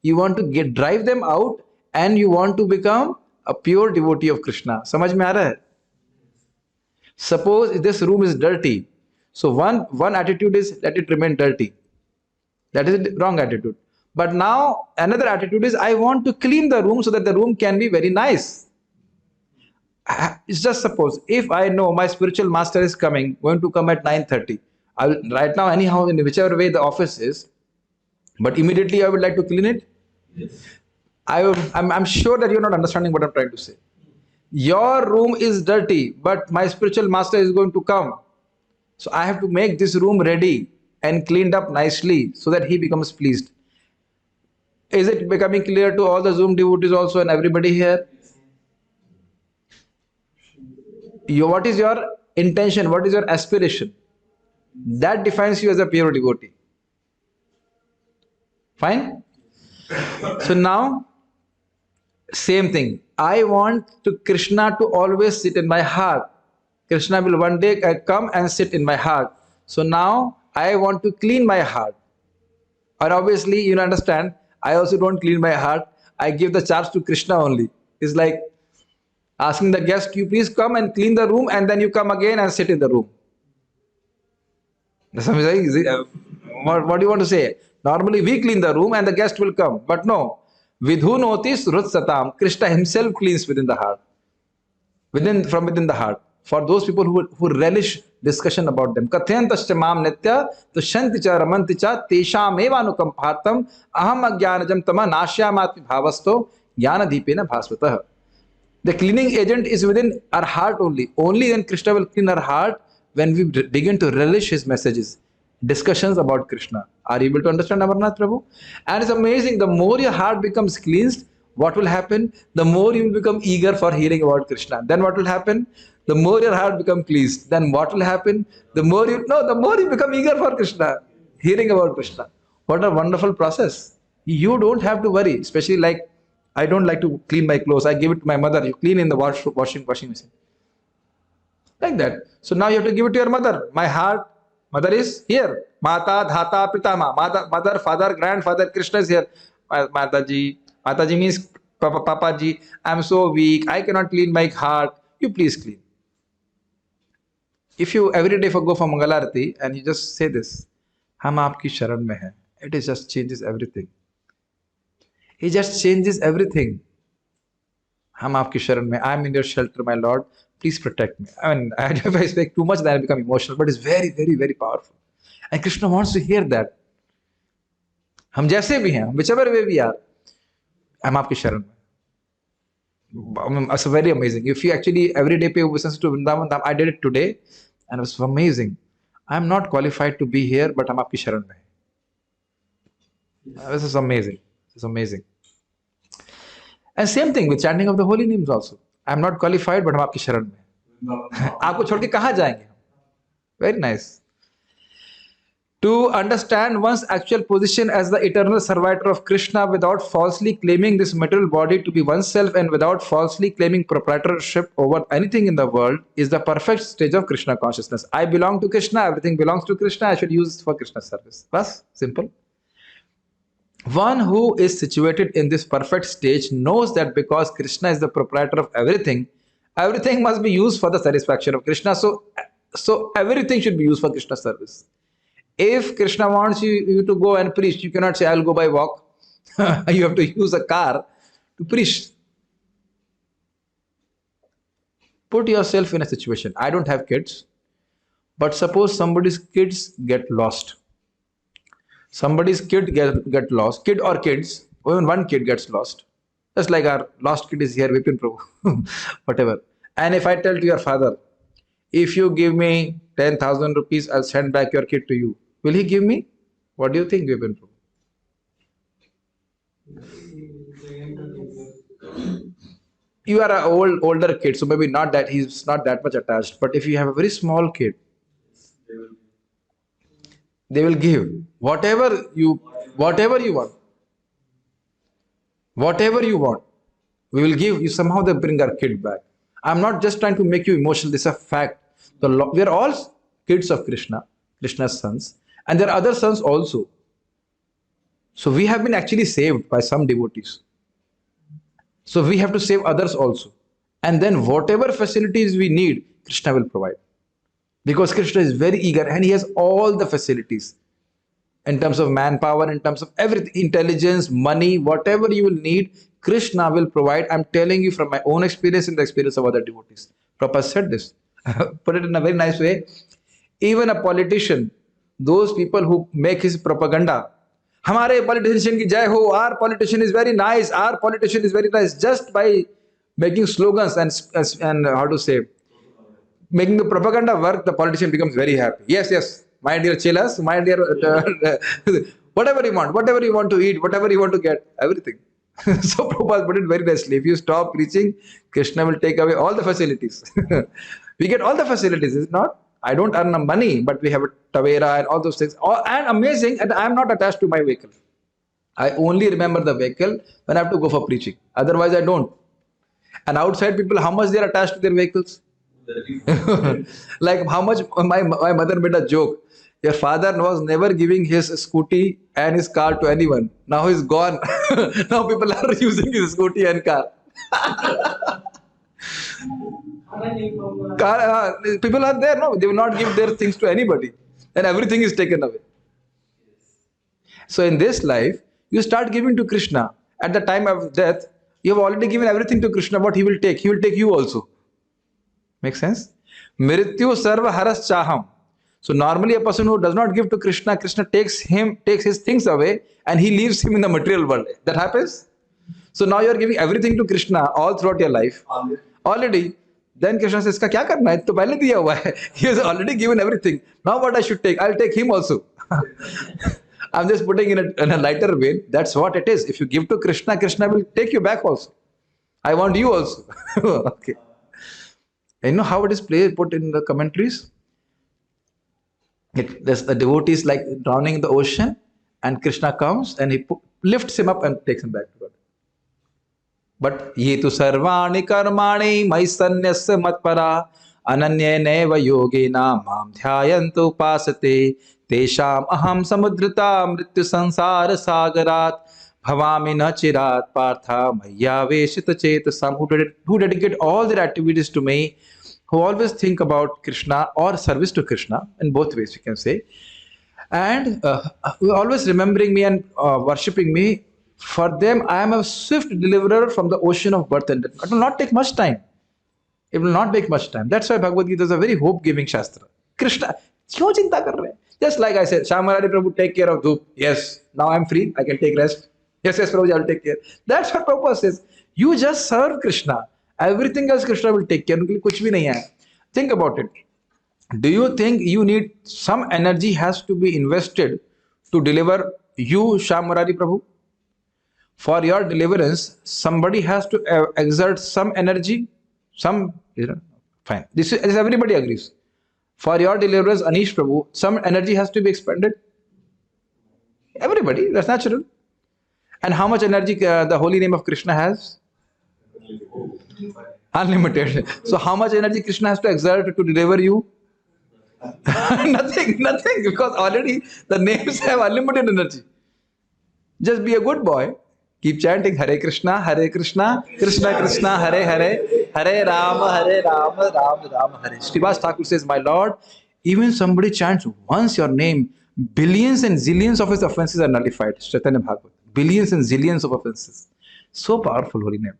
you want to drive them out and you want to become a pure devotee of Krishna. Samajh mein aa raha hai? Suppose this room is dirty, so one attitude is let it remain dirty. That is the wrong attitude. But now another attitude is I want to clean the room so that the room can be very nice. It's just suppose if I know my spiritual master is going to come at 9:30. Right now anyhow in whichever way the office is, but immediately I would like to clean it. Yes. I'm sure that you're not understanding what I'm trying to say. Your room is dirty, but my spiritual master is going to come. So I have to make this room ready and cleaned up nicely so that he becomes pleased. Is it becoming clear to all the Zoom devotees also and everybody here? What is your intention? What is your aspiration? That defines you as a pure devotee. Fine? So now, same thing. I want Krishna to always sit in my heart. Krishna will one day come and sit in my heart. So now, I want to clean my heart. Or obviously, you understand, I also don't clean my heart. I give the charge to Krishna only. It's like asking the guest, you please come and clean the room and then you come again and sit in the room. What do you want to say? Normally we clean the room and the guest will come. But no. Vidhunoti srut satam. Krishna himself cleans within the heart. From within the heart. For those people who relish discussion about them. Kathayantascha mam nitya tushanti cha ramanti cha tesham evanukamphartam aham ajnanajam tama nashyamati bhavasto jnana deepena bhasvatah. The cleaning agent is within our heart only. Only then Krishna will clean our heart when we begin to relish his messages, discussions about Krishna. Are you able to understand Amarnath Prabhu? And it's amazing, the more your heart becomes cleansed, what will happen? The more you will become eager for hearing about Krishna. Then what will happen? The more your heart becomes cleansed, then what will happen? The more you become eager for Krishna, hearing about Krishna. What a wonderful process. You don't have to worry, especially like I don't like to clean my clothes. I give it to my mother. You clean in the washing machine. Like that. So now you have to give it to your mother. My heart, mother is here. Mata, Dhata, Pitama. Mother, father, grandfather, Krishna is here. Mataji. Mataji means Papaji. I'm so weak. I cannot clean my heart. You please clean. If you every day go for Mangalarati and you just say this, Hum aapki sharan mein hai. It is just changes everything. It just changes everything. Hum aapki sharan mein. I am in your shelter, my Lord. Please protect me. I mean, if I speak too much, then I become emotional. But it's very, very, very powerful. And Krishna wants to hear that. Hum jaise bhi hain, whichever way we are, I'm aapki sharan mein. It's very amazing. If you actually every day pay obeisance to Vrindavan, I did it today, and it was amazing. I'm not qualified to be here, but I'm aapki sharan mein. This is amazing. This is amazing. And same thing with chanting of the holy names also. I'm not qualified, but हम आपकी शरण में. आपको छोड़ के कहाँ जाएंगे? Very nice. To understand one's actual position as the eternal servitor of Krishna without falsely claiming this material body to be oneself and without falsely claiming proprietorship over anything in the world is the perfect stage of Krishna consciousness. I belong to Krishna, everything belongs to Krishna, I should use it for Krishna's service. Bas, simple. One who is situated in this perfect stage knows that because Krishna is the proprietor of everything, everything must be used for the satisfaction of Krishna. So everything should be used for Krishna's service. If Krishna wants you to go and preach, you cannot say, I'll go by walk. You have to use a car to preach. Put yourself in a situation. I don't have kids, but suppose somebody's kids get lost. Somebody's kid get lost, kid or kids, even one kid gets lost. Just like our lost kid is here, Vipin Prabhu, whatever. And if I tell to your father, if you give me 10,000 rupees, I'll send back your kid to you. Will he give me? What do you think, Vipin Prabhu? You are an older kid, so maybe not that he's not that much attached. But if you have a very small kid, they will give whatever you want. Whatever you want, we will give you. Somehow they bring our kid back. I'm not just trying to make you emotional. This is a fact. We are all kids of Krishna, Krishna's sons, and there are other sons also. So we have been actually saved by some devotees. So we have to save others also. And then whatever facilities we need, Krishna will provide. Because Krishna is very eager and he has all the facilities in terms of manpower, in terms of everything, intelligence, money, whatever you will need, Krishna will provide. I'm telling you from my own experience and the experience of other devotees. Prabhupada said this. Put it in a very nice way. Even a politician, those people who make his propaganda, Hamare politician ki jai ho, our politician is very nice, our politician is very nice, just by making slogans and how to say, making the propaganda work, the politician becomes very happy. Yes, my dear chelas, my dear, whatever you want to eat, whatever you want to get, everything. So Prabhupada put it very nicely. If you stop preaching, Krishna will take away all the facilities. We get all the facilities, is it not? I don't earn money, but we have a Tavera and all those things. And amazing, and I am not attached to my vehicle. I only remember the vehicle when I have to go for preaching. Otherwise, I don't. And outside people, how much they are attached to their vehicles? Like how much my mother made a joke. Your father was never giving his scooty and his car to anyone. Now he's gone. Now people are using his scooty and car. People are there, no? They will not give their things to anybody. And everything is taken away. So in this life, you start giving to Krishna. At the time of death, you have already given everything to Krishna. What he will take? He will take you also. Make sense? Mrityu sarva haras chaham. So normally a person who does not give to Krishna, Krishna takes his things away and he leaves him in the material world. That happens. So now you are giving everything to Krishna all throughout your life. Already. Then Krishna says, "Iska kya karna hai? To pehle diya hua hai." He has already given everything. Now what I should take? I'll take him also. I'm just putting in a lighter vein. That's what it is. If you give to Krishna, Krishna will take you back also. I want you also. Okay. And you know how it is put in the commentaries? The devotee is like drowning in the ocean, and Krishna comes and he lifts him up and takes him back to God. But ye tu sarvani karmani mai sanyasya matpara ananya neva yogena mam dhyayantu pasate tesham aham samudrita mrityu sansara sagarat bhavami na chirat partha maya veshita chetasam, who dedicate all their activities to me, who always think about Krishna or service to Krishna, in both ways we can say, and always remembering me and worshipping me. For them, I am a swift deliverer from the ocean of birth and death. It will not take much time. It will not take much time. That's why Bhagavad Gita is a very hope-giving shastra. Krishna, kyun chinta kar rahe hain? Just like I said, Shamarari Prabhu, take care of Dhoop. Yes, now I'm free. I can take rest. Yes, Prabhuji, I'll take care. That's what Prabhupada says. You just serve Krishna. Everything else Krishna will take care. Unke liye kuch bhi nahi hai. Think about it. Do you think you need some energy has to be invested to deliver you, Shamarari Prabhu? For your deliverance, somebody has to exert some energy, fine. This everybody agrees. For your deliverance, Anish Prabhu, some energy has to be expended. Everybody, that's natural. And how much energy the holy name of Krishna has? Unlimited. So how much energy Krishna has to exert to deliver you? Nothing, because already the names have unlimited energy. Just be a good boy. Keep chanting Hare Krishna, Krishna Krishna, Hare Hare, Hare Rama, Rama Rama, Hare. Srivas Thakur says, my Lord, even somebody chants once your name, billions and zillions of his offenses are nullified. Chaitanya Bhagavat. Billions and zillions of offenses. So powerful holy name.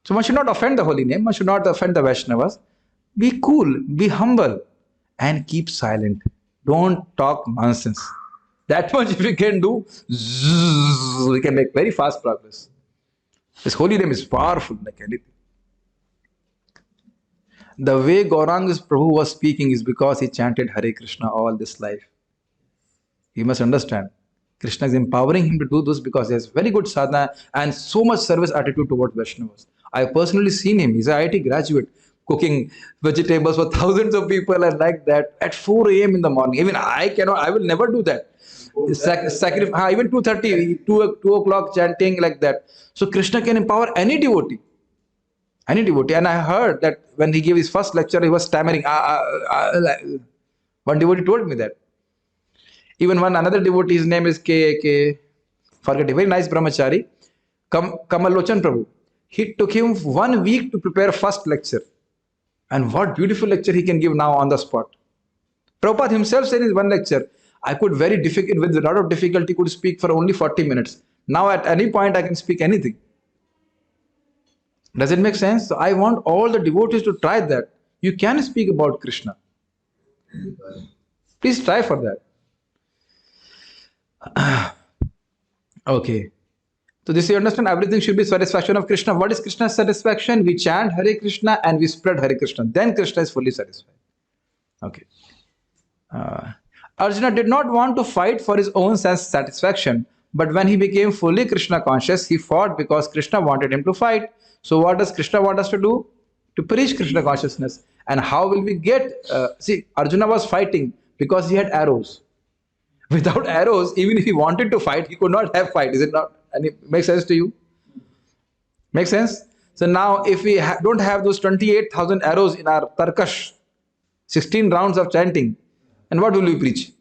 So one should not offend the holy name, one should not offend the Vaishnavas. Be cool, be humble, and keep silent. Don't talk nonsense. That much if we can do, we can make very fast progress. This holy name is powerful like anything. The way Gauranga's Prabhu was speaking is because he chanted Hare Krishna all this life. You must understand. Krishna is empowering him to do this because he has very good sadhana and so much service attitude towards Vaishnavas. I have personally seen him. He's an IIT graduate, cooking vegetables for thousands of people and like that at 4 a.m. in the morning. Even I will never do that. Even 2:30, 2 o'clock chanting like that. So Krishna can empower any devotee. Any devotee. And I heard that when he gave his first lecture, he was stammering. One devotee told me that. Even another devotee, his name is forget it, very nice brahmachari, Kamalochan Prabhu. He took him 1 week to prepare first lecture. And what beautiful lecture he can give now on the spot. Prabhupada himself said in one lecture, I could with a lot of difficulty could speak for only 40 minutes. Now at any point I can speak anything. Does it make sense? So I want all the devotees to try that. You can speak about Krishna. Please try for that. Okay. So this you understand, everything should be satisfaction of Krishna. What is Krishna's satisfaction? We chant Hare Krishna and we spread Hare Krishna. Then Krishna is fully satisfied. Okay. Arjuna did not want to fight for his own satisfaction, but when he became fully Krishna conscious, he fought because Krishna wanted him to fight. So what does Krishna want us to do? To preach Krishna consciousness. And how will we get... Arjuna was fighting because he had arrows. Without arrows, even if he wanted to fight, he could not have fight. Is it not? And it makes sense to you? Makes sense? So now if we don't have those 28,000 arrows in our Tarkash, 16 rounds of chanting, and what will we preach?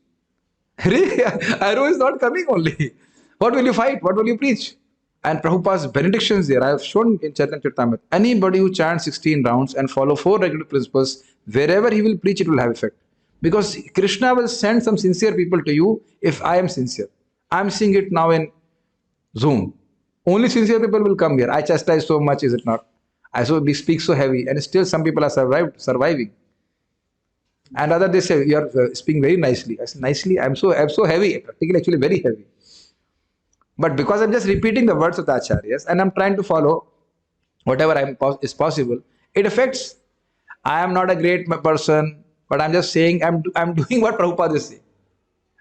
Arrow is not coming only. What will you fight? What will you preach? And Prabhupada's benedictions there, I have shown in Chaitanya Charitamrita. Anybody who chants 16 rounds and follow 4 regular principles, wherever he will preach, it will have effect. Because Krishna will send some sincere people to you if I am sincere. I am seeing it now in Zoom. Only sincere people will come here. I chastise so much, is it not? We speak so heavy, and still some people are surviving. And other they say, you are speaking very nicely. I say, nicely? I'm so heavy, practically actually very heavy. But because I'm just repeating the words of the acharyas and I'm trying to follow whatever is possible, it affects. I am not a great person, but I'm just saying I'm doing what Prabhupada is saying.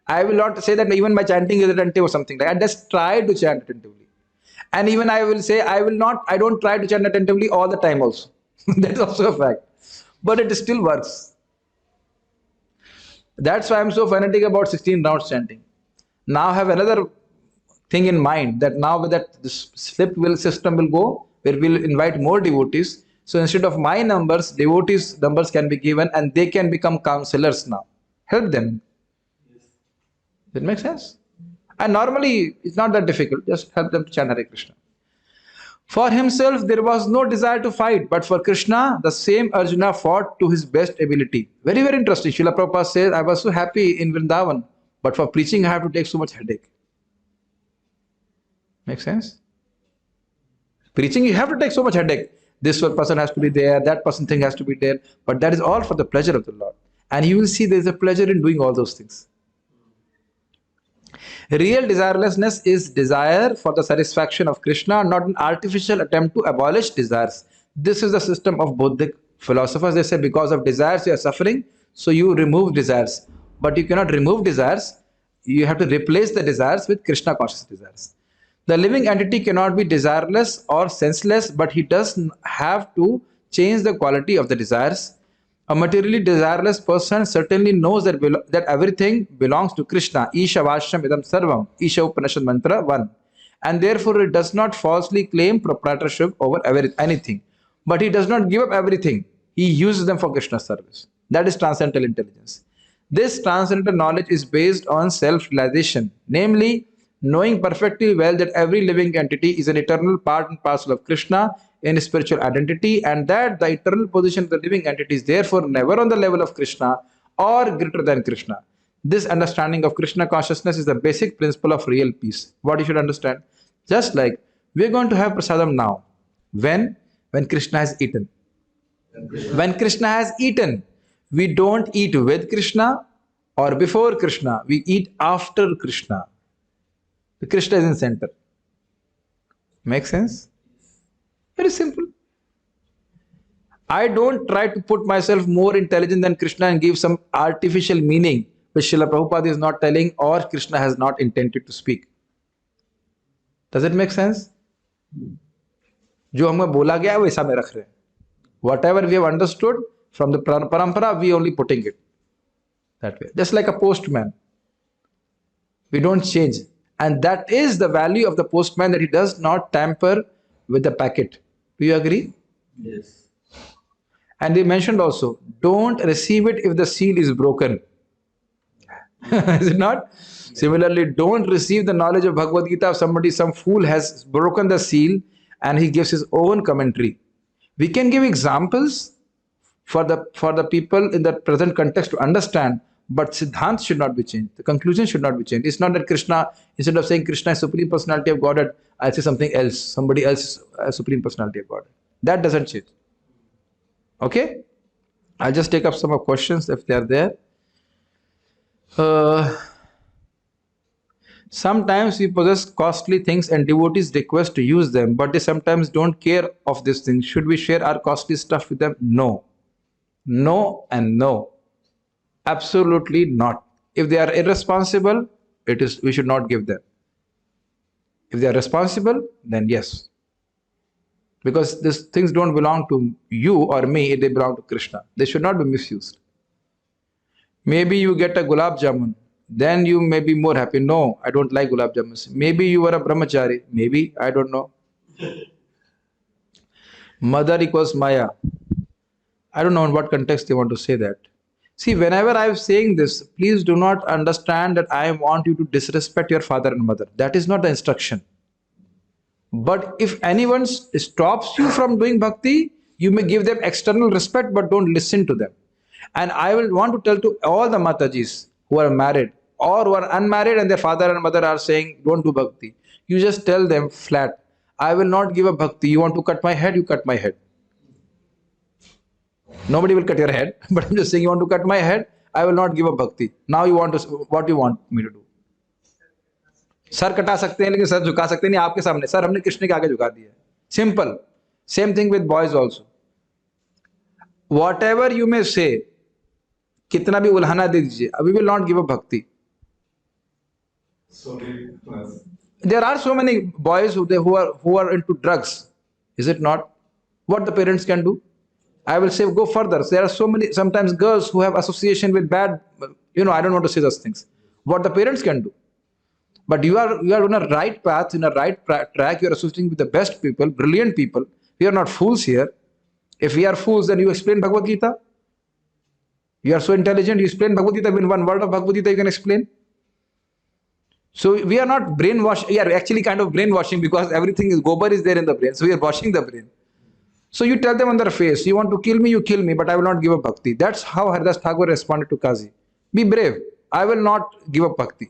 I will not say that even my chanting is attentive or something. I just try to chant attentively. And even I will say I don't try to chant attentively all the time also. That's also a fact. But it still works. That's why I'm so fanatic about 16 rounds chanting. Now I have another thing in mind that now with that this flipped will system will go, where we'll invite more devotees. So instead of my numbers, devotees' numbers can be given and they can become counselors now. Help them. Does it make sense? And normally it's not that difficult. Just help them to chant Hare Krishna. For himself, there was no desire to fight, but for Krishna, the same Arjuna fought to his best ability. Very, very interesting. Srila Prabhupada says, I was so happy in Vrindavan, but for preaching, I have to take so much headache. Make sense? Preaching, you have to take so much headache. This one person has to be there, that person thing has to be there, but that is all for the pleasure of the Lord. And you will see there is a pleasure in doing all those things. Real desirelessness is desire for the satisfaction of Krishna, not an artificial attempt to abolish desires. This is the system of Buddhic philosophers. They say because of desires you are suffering, so you remove desires. But you cannot remove desires. You have to replace the desires with Krishna conscious desires. The living entity cannot be desireless or senseless, but he does have to change the quality of the desires. A materially desireless person certainly knows that everything belongs to Krishna. Isha Vasham Idam Sarvam. Isha Upanishad Mantra 1. And therefore it does not falsely claim proprietorship over anything. But he does not give up everything. He uses them for Krishna's service. That is transcendental intelligence. This transcendental knowledge is based on self-realization, namely, knowing perfectly well that every living entity is an eternal part and parcel of Krishna in spiritual identity, and that the eternal position of the living entity is therefore never on the level of Krishna or greater than Krishna. This understanding of Krishna consciousness is the basic principle of real peace. What you should understand? Just like we are going to have prasadam now. When Krishna has eaten. When Krishna has eaten, we don't eat with Krishna or before Krishna. We eat after Krishna. The Krishna is in center. Make sense? Very simple. I don't try to put myself more intelligent than Krishna and give some artificial meaning which Srila Prabhupada is not telling or Krishna has not intended to speak. Does it make sense? जो हमें बोला गया वैसा में रख रहे हैं. Whatever we have understood from the parampara, we only putting it that way. Just like a postman. We don't change. And that is the value of the postman, that he does not tamper with the packet. Do you agree? Yes. And they mentioned also, don't receive it if the seal is broken. Is it not? Similarly, don't receive the knowledge of Bhagavad Gita if some fool has broken the seal and he gives his own commentary. We can give examples for the people in the present context to understand, but Siddhant should not be changed. The conclusion should not be changed. It's not that Krishna, instead of saying Krishna is Supreme Personality of Godhead, I'll say something else. Somebody else is Supreme Personality of Godhead. That doesn't change. Okay? I'll just take up some of questions if they are there. Sometimes we possess costly things and devotees request to use them, but they sometimes don't care of these things. Should we share our costly stuff with them? No. No and no. Absolutely not. If they are irresponsible, we should not give them. If they are responsible, then yes. Because these things don't belong to you or me, they belong to Krishna. They should not be misused. Maybe you get a gulab jamun, then you may be more happy. No, I don't like gulab jamuns. Maybe you are a brahmachari. Maybe, I don't know. Mother equals Maya. I don't know in what context they want to say that. See, whenever I am saying this, please do not understand that I want you to disrespect your father and mother. That is not the instruction. But if anyone stops you from doing bhakti, you may give them external respect, but don't listen to them. And I will want to tell to all the Matajis who are married or who are unmarried and their father and mother are saying, don't do bhakti. You just tell them flat, I will not give a bhakti. You want to cut my head, you cut my head. Nobody will cut your head, but I'm just saying, you want to cut my head, I will not give up bhakti. Now you want to, what you want me to do? Sir कटा सकते हैं लेकिन sir झुका सकते नहीं आपके सामने. Sir हमने कृष्ण के आगे झुका दिया. Simple. Same thing with boys also. Whatever you may say, कितना भी उल्हाना दे दीजिए, we will not give up bhakti. So There are so many boys who are into drugs, is it not? What the parents can do? I will say go further. There are so many sometimes girls who have association with bad, I don't want to say those things. What the parents can do? But you are on a right path, in a right track. You are associating with the best people, brilliant people. We are not fools here. If we are fools, then you explain Bhagavad Gita. You are so intelligent, you explain Bhagavad Gita. In one word of Bhagavad Gita, you can explain. So we are not brainwashing. We are actually kind of brainwashing because everything is gobar is there in the brain. So we are washing the brain. So you tell them on their face, you want to kill me, you kill me, but I will not give up bhakti. That's how Haridas Thakur responded to Kazi. Be brave. I will not give up bhakti.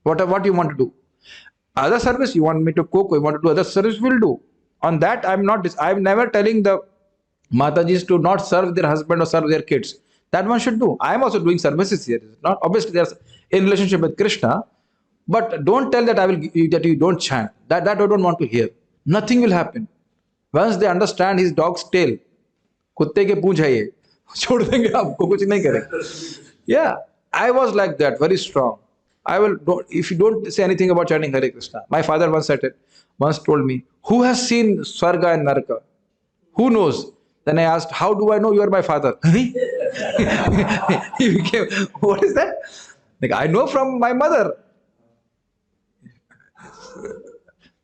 What you want to do? Other service, you want me to cook, you want to do other service, will do. On that, I'm never telling the Matajis to not serve their husband or serve their kids. That one should do. I am also doing services here. Not obviously there's in relationship with Krishna, but don't tell that that you don't chant. That I don't want to hear. Nothing will happen. Once they understand his dog's tail, कुत्ते के पूंछ है ये, छोड़ देंगे आपको, कुछ नहीं करेंगे. Yeah, I was like that, very strong. If you don't say anything about chanting Hare Krishna. My father once told me, who has seen Swarga and Naraka? Who knows? Then I asked, how do I know you are my father? He became, what is that? Like, I know from my mother.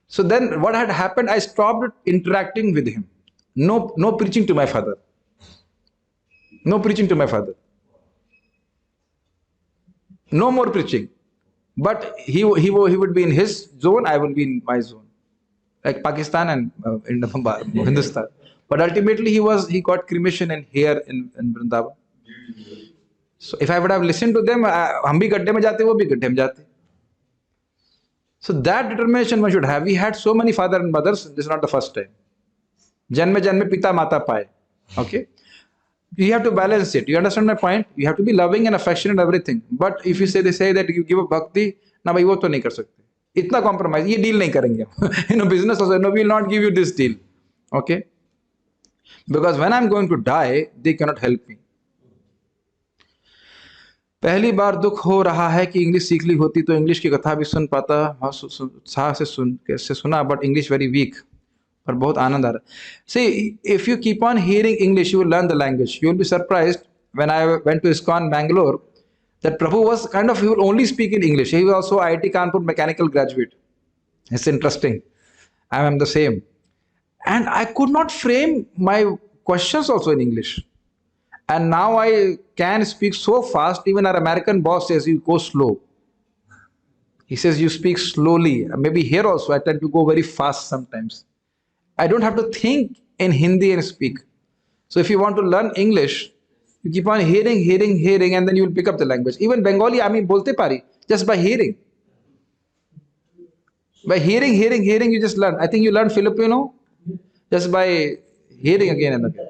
So then what had happened, I stopped interacting with him. No preaching to my father. No preaching to my father. No more preaching. But he would be in his zone, I will be in my zone. Like Pakistan and Hindustan. But ultimately he got cremation in here in Vrindavan. So if I would have listened to them, हम भी गड्ढे में जाते, वो भी गड्ढे में जाते. So that determination one should have. We had so many father and mothers. This is not the first time. Janme janme pita mata pai. Okay. You have to balance it. You understand my point? You have to be loving and affectionate and everything. But if they say that you give up bhakti, na bhai wo to nahi kar sakte. Itna compromise. Ye deal nahi karenge. Business also, no, we will not give you this deal. Okay. Because when I'm going to die, they cannot help me. पहली बार दुख हो रहा है कि English सीख ली होती तो English की कथा भी सुन पाता. उत्साह से सुना, बट इंग्लिश वेरी वीक. पर बहुत आनंद आ रहा. See, if you keep on hearing English, you will learn the language. You will be surprised. When I went to ISKCON Bangalore, that Prabhu was he will only speak in English. He was also IIT Kanpur mechanical graduate. It's interesting. I am the same. And I could not frame my questions also in English. And now I can speak so fast, even our American boss says you go slow. He says you speak slowly. Maybe here also I tend to go very fast sometimes. I don't have to think in Hindi and speak. So if you want to learn English, you keep on hearing, and then you will pick up the language. Even Bengali, bolte pari, just by hearing. By hearing, you just learn. I think you learn Filipino just by hearing again and again.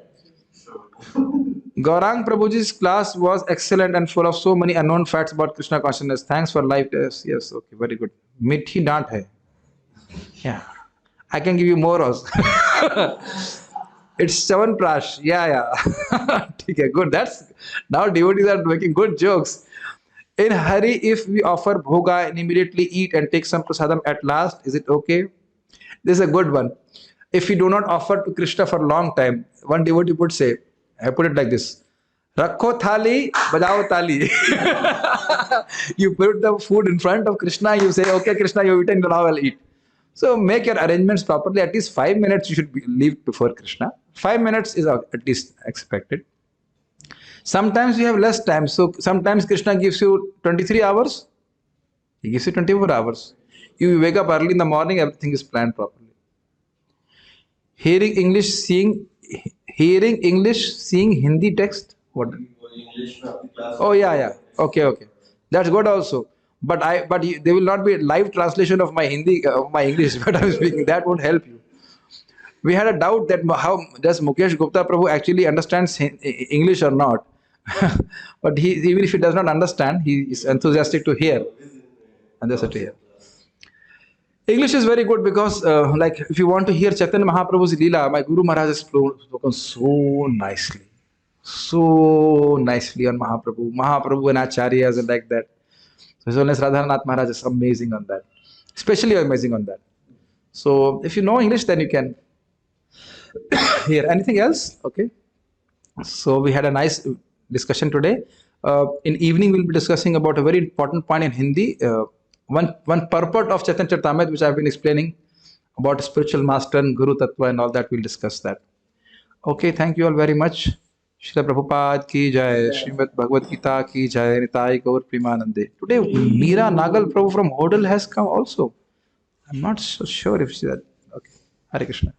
Gaurang Prabhuji's class was excellent and full of so many unknown facts about Krishna consciousness. Thanks for live test. Yes, okay, very good. Mithi dant hai. Yeah. I can give you more also. It's Chavan Prash. Yeah. Okay, good. Now devotees are making good jokes. In Hari, if we offer bhoga and immediately eat and take some prasadam at last, is it okay? This is a good one. If we do not offer to Krishna for a long time, one devotee would say, I put it like this: Rakho thali, bajao tali. You put the food in front of Krishna, you say, okay, Krishna, you've eaten, now I'll eat. So make your arrangements properly. At least 5 minutes you should leave before Krishna. 5 minutes is at least expected. Sometimes you have less time. So sometimes Krishna gives you 23 hours. He gives you 24 hours. You wake up early in the morning, everything is planned properly. Hearing English, seeing Hindi text. What? Oh yeah. Okay. That's good also. But there will not be a live translation of my Hindi, my English, but I'm speaking. That won't help you. We had a doubt that how does Mukesh Gupta Prabhu actually understands English or not. But he, even if he does not understand, he is enthusiastic to hear. And that's to hear. English is very good because, like, if you want to hear Chaitanya Mahaprabhu's Leela, my Guru Maharaj has spoken so nicely on Mahaprabhu. Mahaprabhu and Acharyas and like that. So His Holiness Radhanath Maharaj is amazing on that, especially amazing on that. So if you know English, then you can hear. Anything else? Okay. So we had a nice discussion today. In evening, we'll be discussing about a very important point in Hindi. One purport of Chaitanya Charitamrita, which I've been explaining about spiritual master and Guru Tattva and all that. We'll discuss that. Okay, thank you all very much. Srila Prabhupada ki jai, Srimad Bhagavad Gita ki jai, Nitai Gaur Premanande. Today, Meera Nagal Prabhu from Hodal has come also. I'm not so sure if she that. Okay, Hare Krishna.